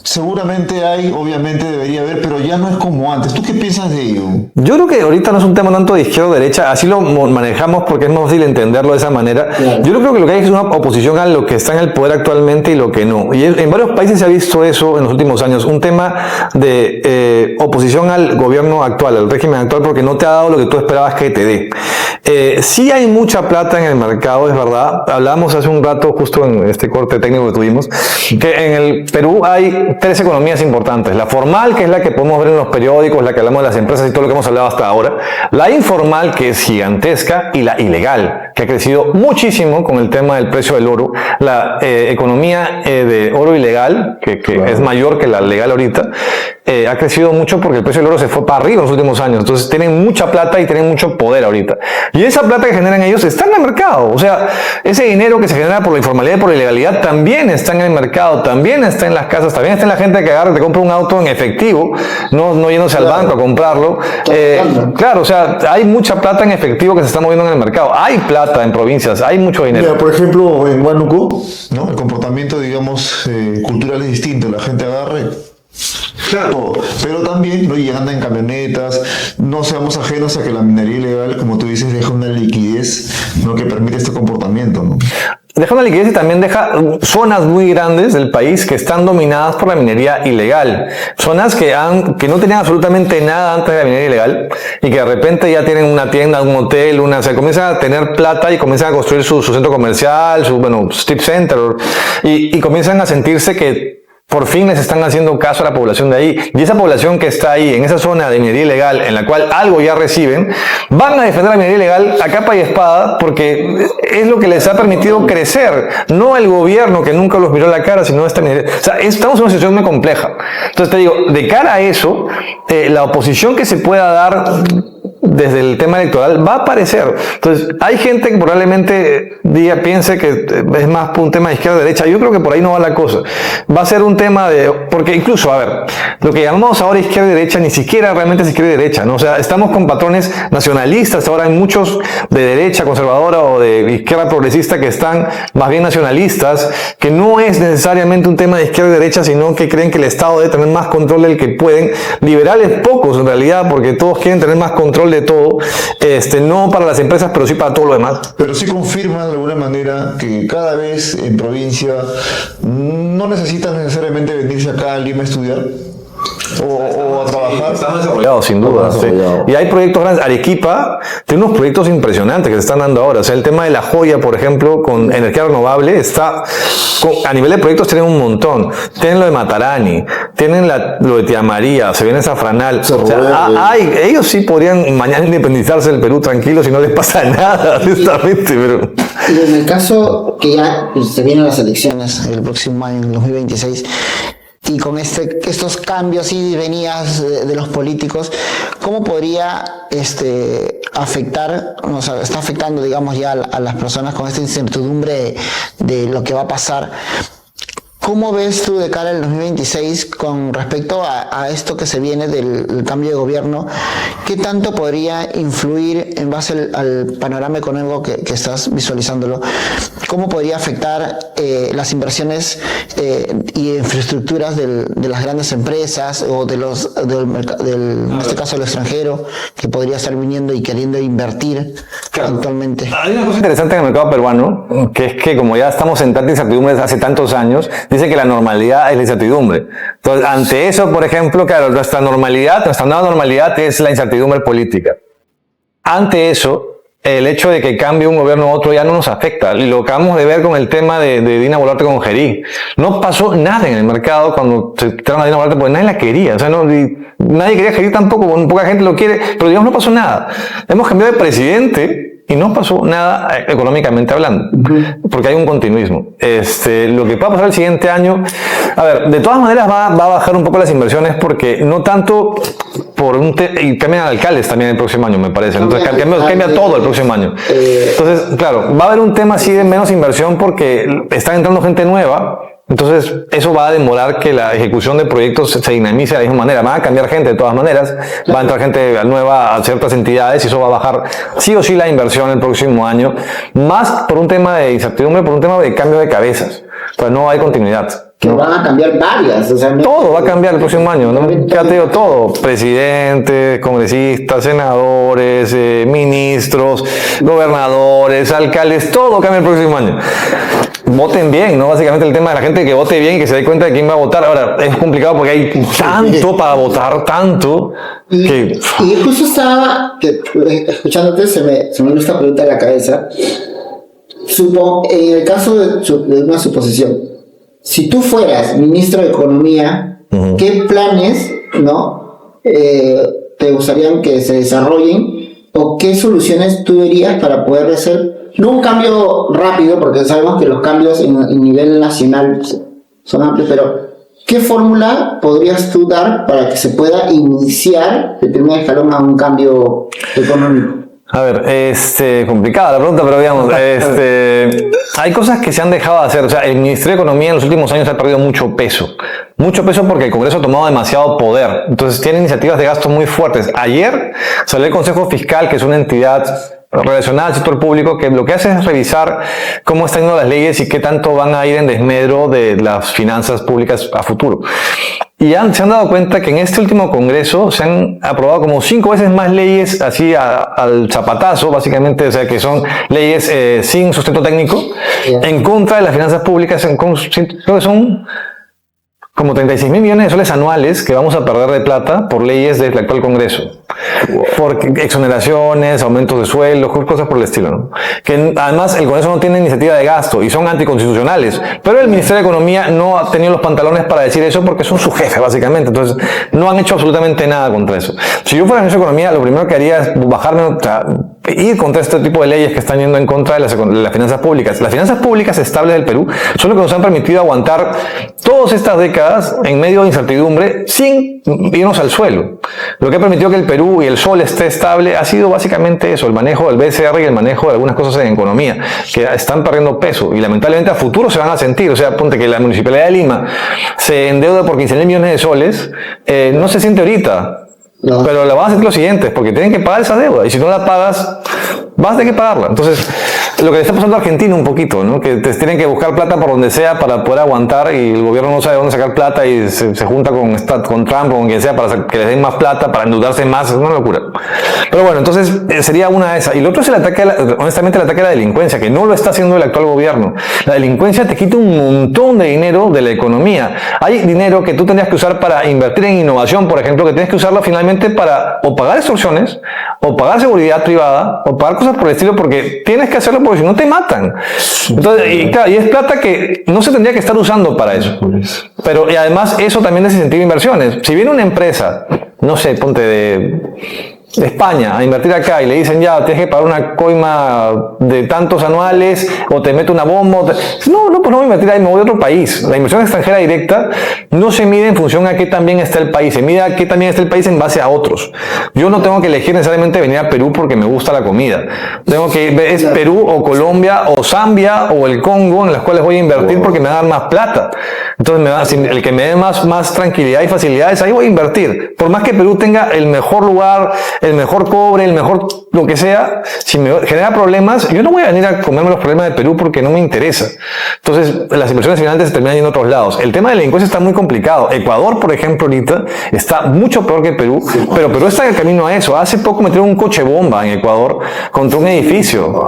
seguramente hay, obviamente debería haber, pero ya no es como antes. ¿Tú qué piensas de ello? Yo creo que ahorita no es un tema tanto de izquierda o derecha, así lo manejamos porque es más fácil entenderlo de esa manera. Claro. Yo creo que lo que hay es una oposición a lo que está en el poder actualmente y lo que no. Y en varios países se ha visto eso en los últimos años, un tema de oposición al gobierno actual, al régimen actual, porque no te ha dado lo que tú esperabas que te dé. Sí hay mucha plata en el mercado, es verdad. Hablábamos hace un rato, justo en este corte técnico que tuvimos, que en el Perú hay 3 economías importantes. La formal, que es la que podemos ver en los periódicos, la que hablamos de las empresas y todo lo que hemos hablado hasta ahora. La informal, que es gigantesca, y la ilegal, que ha crecido muchísimo con el tema del precio del oro. La economía de oro ilegal, que claro, es mayor que la legal ahorita, ha crecido mucho porque el precio del oro se fue para arriba en los últimos años. Entonces tienen mucha plata y tienen mucho poder ahorita. Y esa plata que generan ellos está en el mercado. O sea, ese dinero que se genera por la informalidad y por la ilegalidad también está en el mercado, también está en las casas, también está en la gente que agarra y te compra un auto en efectivo, no yéndose al banco a comprarlo. Claro, o sea, hay mucha plata en efectivo que se está moviendo en el mercado. Hay plata en provincias, hay mucho dinero. Mira, por ejemplo, en Huánuco, ¿no? El comportamiento, digamos, cultural es distinto. La gente agarra y claro, pero también, ¿no? Y anda en camionetas. No seamos ajenos a que la minería ilegal, como tú dices, deja una liquidez, ¿no? Que permite este comportamiento, ¿no? deja una liquidez y también deja zonas muy grandes del país que están dominadas por la minería ilegal. Zonas que no tenían absolutamente nada antes de la minería ilegal y que de repente ya tienen una tienda, un hotel, o sea, comienzan a tener plata y comienzan a construir su centro comercial, su strip center, y comienzan a sentirse que por fin les están haciendo caso a la población de ahí. Y esa población que está ahí, en esa zona de minería ilegal, en la cual algo ya reciben, van a defender la minería ilegal a capa y espada porque es lo que les ha permitido crecer. No el gobierno que nunca los miró a la cara, sino esta minería. O sea, estamos en una situación muy compleja. Entonces te digo, de cara a eso, la oposición que se pueda dar desde el tema electoral va a aparecer. Entonces, hay gente que probablemente piense que es más un tema de izquierda-derecha. Yo creo que por ahí no va la cosa. Va a ser un tema porque incluso, a ver, lo que llamamos ahora izquierda-derecha ni siquiera realmente es izquierda-derecha, ¿no? O sea, estamos con patrones nacionalistas. Ahora hay muchos de derecha conservadora o de izquierda progresista que están más bien nacionalistas, que no es necesariamente un tema de izquierda-derecha, sino que creen que el Estado debe tener más control del que pueden. Liberales pocos, en realidad, porque todos quieren tener más control de todo, no para las empresas, pero sí para todo lo demás. Pero sí confirma de alguna manera que cada vez en provincia no necesitan necesariamente venirse acá a Lima a estudiar o a trabajar. Están desarrollados, sin duda. Sí. Y hay proyectos grandes. Arequipa tiene unos proyectos impresionantes que se están dando ahora. O sea, el tema de La Joya, por ejemplo, con energía renovable, a nivel de proyectos tienen un montón. Tienen lo de Matarani, tienen lo de Tía María, se viene Zafranal. O sea, ellos sí podrían mañana independizarse del Perú tranquilos y no les pasa nada, honestamente. Pero... Y en el caso que ya se vienen las elecciones el próximo año, en 2026, y con estos cambios y venidas de los políticos, ¿cómo podría afectar, o sea, está afectando, digamos, ya a las personas con esta incertidumbre de lo que va a pasar? ¿Cómo ves tú de cara al 2026 con respecto a esto que se viene del cambio de gobierno? ¿Qué tanto podría influir en base al panorama económico que estás visualizándolo? ¿Cómo podría afectar las inversiones y infraestructuras de las grandes empresas o en este caso del extranjero, que podría estar viniendo y queriendo invertir actualmente? Hay una cosa interesante en el mercado peruano, que es que como ya estamos en tanta incertidumbre hace tantos años, dice que la normalidad es la incertidumbre. Entonces, ante eso, por ejemplo, claro, nuestra nueva normalidad es la incertidumbre política. Ante eso, el hecho de que cambie un gobierno a otro ya no nos afecta. Y lo acabamos de ver con el tema de Dina Boluarte con Gerí. No pasó nada en el mercado cuando se quitaron a Dina Boluarte porque nadie la quería. O sea, nadie quería Gerí tampoco, poca gente lo quiere, pero digamos no pasó nada. Hemos cambiado de presidente y no pasó nada económicamente hablando, porque hay un continuismo. Lo que va a pasar el siguiente año, a ver, de todas maneras va a bajar un poco las inversiones porque no tanto y cambian alcaldes también el próximo año, me parece. Entonces cambia todo el próximo año. Entonces, claro, va a haber un tema así de menos inversión porque está entrando gente nueva. Entonces, eso va a demorar que la ejecución de proyectos se dinamice de la misma manera. Van a cambiar gente de todas maneras, va a entrar gente nueva a ciertas entidades y eso va a bajar sí o sí la inversión el próximo año, más por un tema de incertidumbre, por un tema de cambio de cabezas. Entonces, no hay continuidad. Que van a cambiar varias. O sea, todo va a cambiar el próximo año, ¿no? Ya te digo todo. Presidentes, congresistas, senadores, ministros, gobernadores, alcaldes, todo cambia el próximo año. Voten bien, ¿no? Básicamente el tema de la gente que vote bien y que se dé cuenta de quién va a votar. Ahora, es complicado porque hay tanto para votar, tanto, que... Y justo estaba, escuchándote, se me vino esta pregunta a la cabeza. En el caso de una suposición, si tú fueras ministro de Economía, ¿qué planes, te gustarían que se desarrollen o qué soluciones tú verías para poder hacer, no un cambio rápido, porque sabemos que los cambios en nivel nacional son amplios, pero qué fórmula podrías tú dar para que se pueda iniciar el primer escalón a un cambio económico? A ver, complicada la pregunta, pero digamos, hay cosas que se han dejado de hacer. O sea, el Ministerio de Economía en los últimos años ha perdido mucho peso porque el Congreso ha tomado demasiado poder. Entonces tiene iniciativas de gasto muy fuertes. Ayer salió el Consejo Fiscal, que es una entidad relacionada al sector público, que lo que hace es revisar cómo están yendo las leyes y qué tanto van a ir en desmedro de las finanzas públicas a futuro. y se han dado cuenta que en este último congreso se han aprobado como 5 veces más leyes así al zapatazo, básicamente, o sea, que son leyes sin sustento técnico, en contra de las finanzas públicas, creo que son como 36.000 millones de soles anuales que vamos a perder de plata por leyes del actual Congreso. Por exoneraciones, aumentos de sueldos, cosas por el estilo, ¿no? Que además el Congreso no tiene iniciativa de gasto y son anticonstitucionales, pero el Ministerio de Economía no ha tenido los pantalones para decir eso porque son su jefe, básicamente. Entonces, no han hecho absolutamente nada contra eso. Si yo fuera el Ministro de Economía, lo primero que haría es bajarme, o sea, ir contra este tipo de leyes que están yendo en contra de las finanzas públicas. Las finanzas públicas estables del Perú son lo que nos han permitido aguantar todas estas décadas en medio de incertidumbre sin irnos al suelo. Lo que ha permitido que el Perú y el sol esté estable ha sido básicamente eso, el manejo del BCR y el manejo de algunas cosas en economía, que están perdiendo peso y lamentablemente a futuro se van a sentir. O sea, ponte que la Municipalidad de Lima se endeuda por 15.000 millones de soles, no se siente ahorita. No. Pero la van a sentir los siguientes, porque tienen que pagar esa deuda, y si no la pagas, vas a tener que pagarla. Entonces, lo que le está pasando a Argentina un poquito, ¿no? Que tienen que buscar plata por donde sea para poder aguantar, y el gobierno no sabe dónde sacar plata y se junta con Trump o con quien sea para que les den más plata, para endeudarse más. Es una locura. Pero bueno, entonces sería una de esas. Y lo otro es el ataque, honestamente, el ataque a la delincuencia, que no lo está haciendo el actual gobierno. La delincuencia te quita un montón de dinero de la economía. Hay dinero que tú tendrías que usar para invertir en innovación, por ejemplo, que tienes que usarlo finalmente para o pagar extorsiones, o pagar seguridad privada, o pagar cosas por el estilo, porque tienes que hacerlo porque si no te matan. Entonces, y es plata que no se tendría que estar usando para eso. Pero y además eso también desincentiva inversiones. Si viene una empresa, no sé, ponte de España a invertir acá y le dicen ya tienes que pagar una coima de tantos anuales o te mete una bomba, pues no voy a invertir ahí, me voy a otro país. La inversión extranjera directa no se mide en función a qué también está el país, se mide a qué también está el país en base a otros. Yo no tengo que elegir necesariamente venir a Perú porque me gusta la comida. Tengo que es Perú o Colombia o Zambia o el Congo en las cuales voy a invertir porque me dan más plata. Entonces el que me dé más tranquilidad y facilidades, ahí voy a invertir. Por más que Perú tenga el mejor lugar, el mejor cobre, el mejor lo que sea, si me genera problemas, yo no voy a venir a comerme los problemas de Perú porque no me interesa. Entonces, las inversiones finales se terminan yendo a otros lados. El tema de la delincuencia está muy complicado. Ecuador, por ejemplo, ahorita está mucho peor que Perú, pero Perú está en el camino a eso. Hace poco metieron un coche bomba en Ecuador contra un edificio.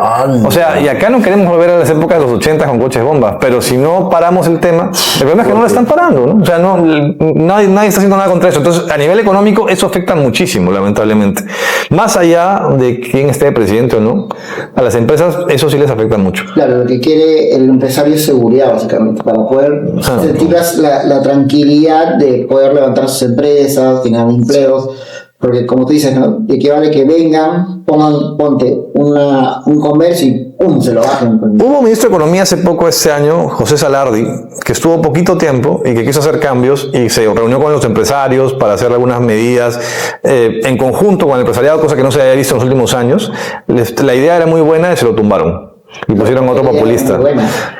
O sea, y acá no queremos volver a las épocas de los 80 con coches bombas, pero si no paramos el tema, el problema es que no lo están parando, ¿no? O sea, nadie está haciendo nada contra eso. Entonces, a nivel económico, eso afecta muchísimo, lamentablemente. Más allá de quién esté presidente o no, a las empresas eso sí les afecta mucho. Claro, lo que quiere el empresario es seguridad, básicamente, para poder sentir la tranquilidad de poder levantar sus empresas, generar empleos. Porque como tú dices, ¿no? De que vale que vengan, ponte un comercio y ¡pum! Se lo bajen. Hubo un ministro de Economía hace poco este año, José Salardi, que estuvo poquito tiempo y que quiso hacer cambios y se reunió con los empresarios para hacer algunas medidas en conjunto con el empresariado, cosa que no se había visto en los últimos años. La idea era muy buena y se lo tumbaron. Y pusieron otro populista.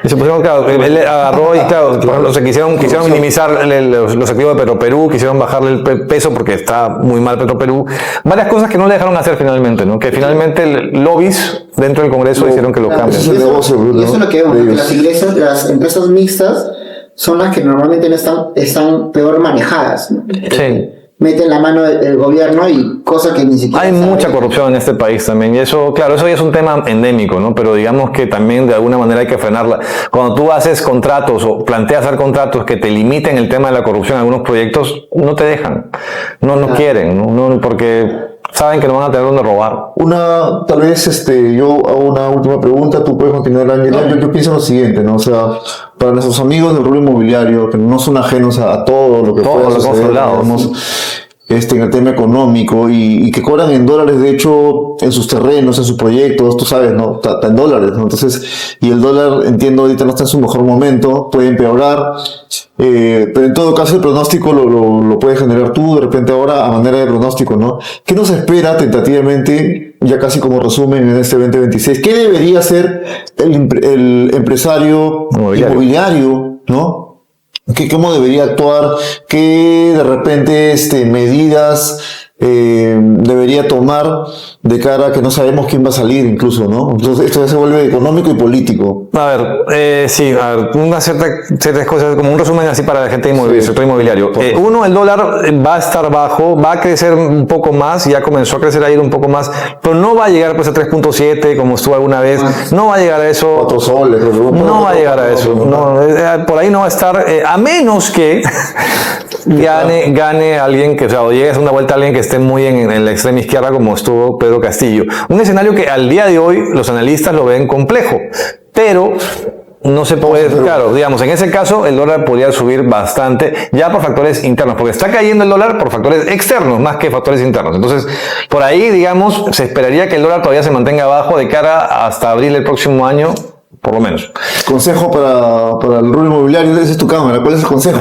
Y se pusieron, claro, él agarró y claro, por ejemplo, quisieron minimizar los activos de Petroperú, quisieron bajarle el peso porque está muy mal Petroperú. Varias cosas que no le dejaron hacer finalmente, ¿no? Que finalmente lobbies dentro del Congreso hicieron que lo cambien. Y eso es lo que vemos, que las empresas mixtas son las que normalmente no están peor manejadas, ¿no? Sí. Meten la mano del gobierno y cosas que ni siquiera hay saben. mucha corrupción en este país también y eso, claro, eso ya es un tema endémico, ¿no? Pero digamos que también de alguna manera hay que frenarla. Cuando tú haces contratos o planteas hacer contratos que te limiten el tema de la corrupción en algunos proyectos, no te dejan, no quieren, no, porque saben que no van a tener donde robar. Tal vez yo hago una última pregunta, tú puedes continuar, Ángela. Yo pienso lo siguiente, ¿no? O sea, para nuestros amigos del rubro inmobiliario, que no son ajenos a todo lo que pueda suceder, en el tema económico y que cobran en dólares, de hecho, en sus terrenos, en sus proyectos, tú sabes, ¿no? Está en dólares, ¿no? Entonces, y el dólar, entiendo, ahorita no está en su mejor momento, puede empeorar, pero en todo caso el pronóstico lo puedes generar tú de repente ahora a manera de pronóstico, ¿no? ¿Qué nos espera tentativamente, ya casi como resumen en este 2026? ¿Qué debería hacer el empresario inmobiliario, ¿no? ¿Cómo debería actuar? ¿Qué de repente medidas debería tomar de cara a que no sabemos quién va a salir incluso, ¿no? Entonces esto ya se vuelve económico y político. A ver, sí, a ver, ciertas cosas, como un resumen así para la gente del sector inmobiliario. Uno, el dólar va a estar bajo, va a crecer un poco más, ya comenzó a crecer ayer un poco más, pero no va a llegar pues a 3.7 como estuvo alguna vez, no va a llegar a eso. 4 soles. No va a llegar a eso, no, por ahí no va a estar, a menos que gane alguien que, o sea, o llegue a una vuelta a alguien que esté muy en la extrema izquierda como estuvo Pedro Castillo. Un escenario que al día de hoy los analistas lo ven complejo, pero no se puede, claro, digamos, en ese caso el dólar podría subir bastante ya por factores internos, porque está cayendo el dólar por factores externos más que factores internos. Entonces, por ahí, digamos, se esperaría que el dólar todavía se mantenga abajo de cara hasta abril del próximo año, por lo menos. Consejo para el rubro inmobiliario, esa es tu cámara, ¿cuál es el consejo?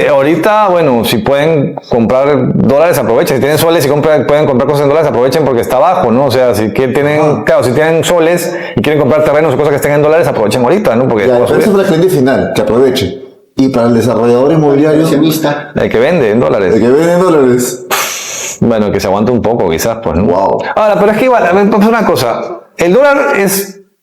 Ahorita, bueno, si pueden comprar dólares, aprovechen. Si tienen soles y pueden comprar cosas en dólares, aprovechen porque está bajo, ¿no? O sea, si tienen soles y quieren comprar terrenos o cosas que estén en dólares, aprovechen ahorita, ¿no? Porque eso es para el cliente final, que aproveche. Y para el desarrollador inmobiliario, el que vende en dólares. El que vende en dólares. Bueno, que se aguante un poco, quizás, pues, ¿no? Wow. Ahora, pero es que igual, pues una cosa, el dólar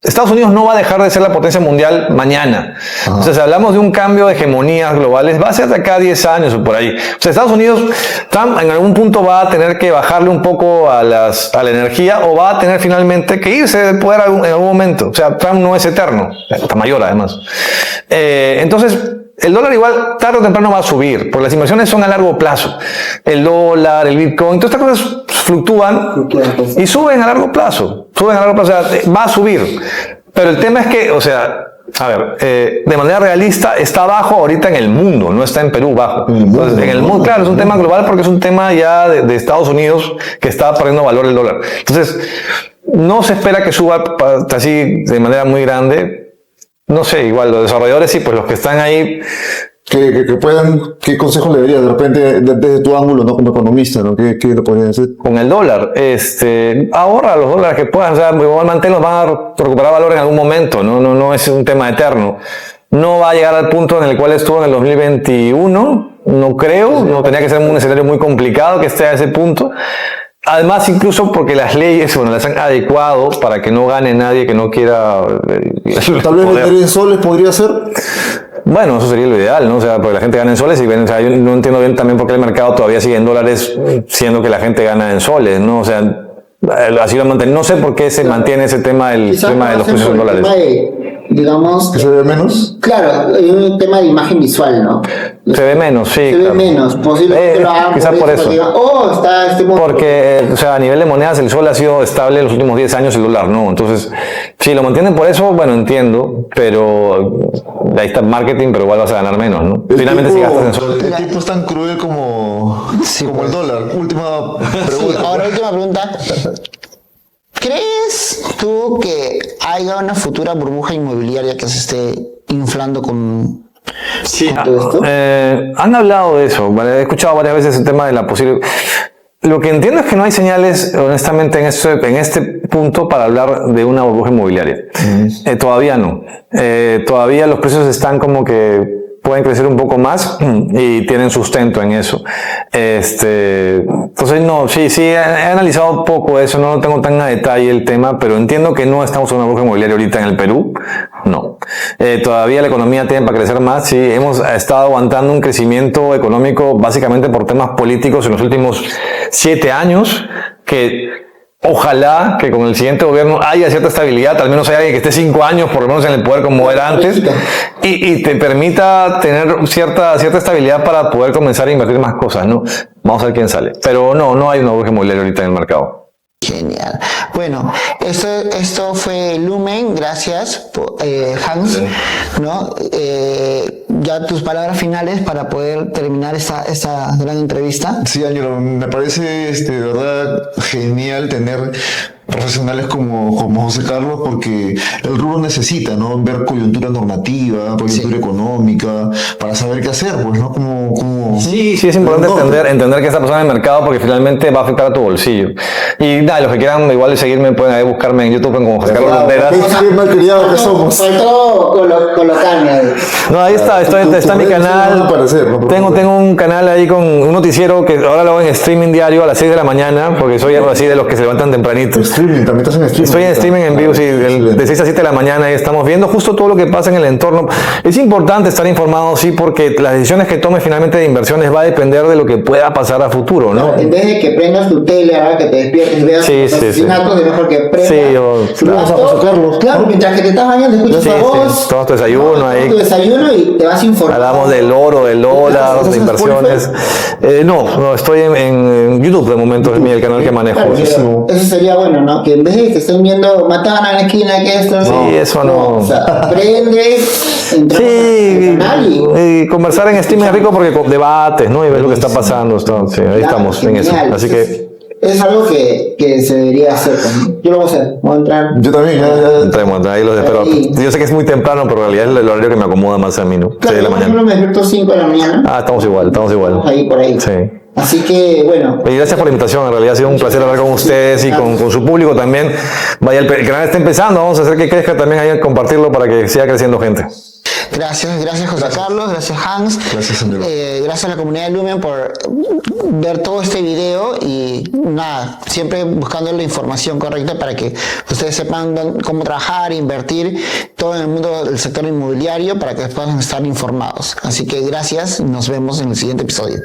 Estados Unidos no va a dejar de ser la potencia mundial mañana. O sea, si hablamos de un cambio de hegemonías globales, va a ser de acá a 10 años o por ahí. O sea, Estados Unidos, Trump en algún punto va a tener que bajarle un poco a la energía o va a tener finalmente que irse del poder en algún momento. O sea, Trump no es eterno, está mayor además. Entonces, el dólar igual tarde o temprano va a subir, porque las inversiones son a largo plazo. El dólar, el Bitcoin, todas estas cosas fluctúan y suben a largo plazo. O sea, va a subir. Pero el tema es que, o sea, a ver, de manera realista, está bajo ahorita en el mundo, no está en Perú bajo. Entonces, en el mundo, claro, es un tema global porque es un tema ya de Estados Unidos que está perdiendo valor el dólar. Entonces, no se espera que suba así de manera muy grande. No sé, igual los desarrolladores sí, pues los que están ahí que puedan, ¿qué consejo le darías de repente desde tu ángulo, no como economista, ¿no? ¿Qué le podrías decir? Con el dólar, ahorra los dólares que puedas, o sea, igualmente los van a recuperar valor en algún momento, no es un tema eterno. No va a llegar al punto en el cual estuvo en el 2021, no creo, no tenía que ser un escenario muy complicado que esté a ese punto. Además, incluso porque las leyes, las han adecuado para que no gane nadie que no quiera. Tal vez vender en soles podría ser. Bueno, eso sería lo ideal, ¿no? O sea, porque la gente gana en soles y ven, o sea, yo no entiendo bien también por qué el mercado todavía sigue en dólares, siendo que la gente gana en soles, ¿no? O sea, así lo mantiene. No sé por qué se mantiene ese tema de los precios en dólares. Digamos, ¿Que se ve menos? Claro, hay un tema de imagen visual, ¿no? Se ve menos, sí. Se ve menos, posiblemente lo hagan quizás por eso. Digan, está este monto. Porque, o sea, a nivel de monedas el sol ha sido estable en los últimos 10 años, el dólar no. Entonces, si lo mantienen por eso, bueno, entiendo, pero ahí está el marketing, pero igual vas a ganar menos, ¿no? Finalmente si gastas en sol. El tipo es tan cruel como el dólar. Última pregunta. Sí, ahora última pregunta. ¿Crees tú que haya una futura burbuja inmobiliaria que se esté inflando con todo esto? Han hablado de eso, ¿vale? He escuchado varias veces el tema de la posible. Lo que entiendo es que no hay señales, honestamente, en este punto para hablar de una burbuja inmobiliaria. Todavía no. Todavía los precios están como que pueden crecer un poco más y tienen sustento en eso. Entonces, no, sí, he analizado poco eso, no lo tengo tan a detalle el tema, pero entiendo que no estamos en una burbuja inmobiliaria ahorita en el Perú, no. Todavía la economía tiene para crecer más, sí, hemos estado aguantando un crecimiento económico básicamente por temas políticos en los últimos 7 años, que ojalá que con el siguiente gobierno haya cierta estabilidad, al menos haya alguien que esté 5 años por lo menos en el poder como era antes y te permita tener cierta estabilidad para poder comenzar a invertir más cosas, ¿no? Vamos a ver quién sale. Pero no hay una burbuja inmobiliaria ahorita en el mercado. Genial. Bueno, esto fue Lumen, gracias Hans, ¿no? Ya tus palabras finales para poder terminar esta gran entrevista. Sí, Ángelo, me parece de verdad genial tener profesionales como José Carlos, porque el rubro necesita, ¿no? Ver coyuntura normativa, coyuntura económica, para saber qué hacer, pues, ¿no? Sí, es importante entender qué está pasando en el mercado, porque finalmente va a afectar a tu bolsillo. Y nada, los que quieran igual seguirme pueden ahí buscarme en YouTube como José Carlos Banderas. Qué malcriados que somos. Faltó colocarme. No, ahí está mi canal. Tengo un canal ahí con un noticiero que ahora lo hago en streaming diario a las 6 de la mañana, porque soy algo así de los que se levantan tempranito. Streaming, también estás en streaming. Estoy en streaming en vivo, sí, de 6 a 7 de la mañana y estamos viendo justo todo lo que pasa en el entorno. Es importante estar informado, sí, porque las decisiones que tomes finalmente de inversiones va a depender de lo que pueda pasar a futuro, ¿no? En vez de que prendas tu tele, ahora que te despiertes y veas los asesinatos, es mejor que prendas. Claro, mientras que te estás bañando, escuchas tu voz. Tomas tu desayuno ahí. Tu desayuno y te vas informando. Hablamos del oro, del dólar, de inversiones. No, estoy en YouTube de momento, es el canal que manejo. Claro, eso sería bueno, ¿no? Que en vez de que estén viendo mataban a la esquina, que esto, sí, eso no. O sea, aprendes, entras sí, canal y conversar en streaming es rico porque debates, ¿no? Y ves lo que está pasando. Sí, ahí estamos, genial. en eso. Así que es algo que se debería hacer también. Yo lo voy a hacer, voy a entrar. Yo también, entremos, ahí los espero. Yo sé que es muy temprano, pero en realidad es el horario que me acomoda más a mí, ¿no? Claro, 6 de la mañana. Yo me despierto 5 de la mañana. Estamos igual. Ahí por ahí. Sí. Así que, bueno. Y gracias por la invitación, en realidad ha sido un placer hablar con ustedes y con su público también. Vaya, el canal está empezando, vamos a hacer que crezca también ahí, compartirlo para que siga creciendo gente. Gracias José Carlos, gracias Hans. Gracias, Andrés. Gracias a la comunidad de Lumen por ver todo este video y nada, siempre buscando la información correcta para que ustedes sepan cómo trabajar, invertir, todo en el mundo del sector inmobiliario para que puedan estar informados. Así que gracias, nos vemos en el siguiente episodio.